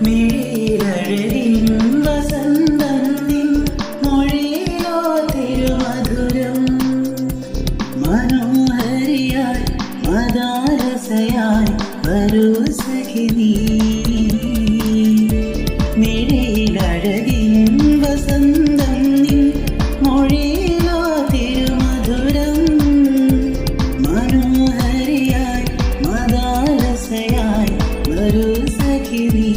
മിഴിയിലഴകിൻ വസന്തം നിൻ മൊഴിയിലോ തിരുമധുരം മനോഹരിയായി മദാലസയായി വരൂ സഖി നീ മിഴിയിലഴകിൻ വസന്തം നിൻ മൊഴിയിലോ തിരുമധുരം മനോഹരിയായി മദാലസയായി വരൂ സഖി നീ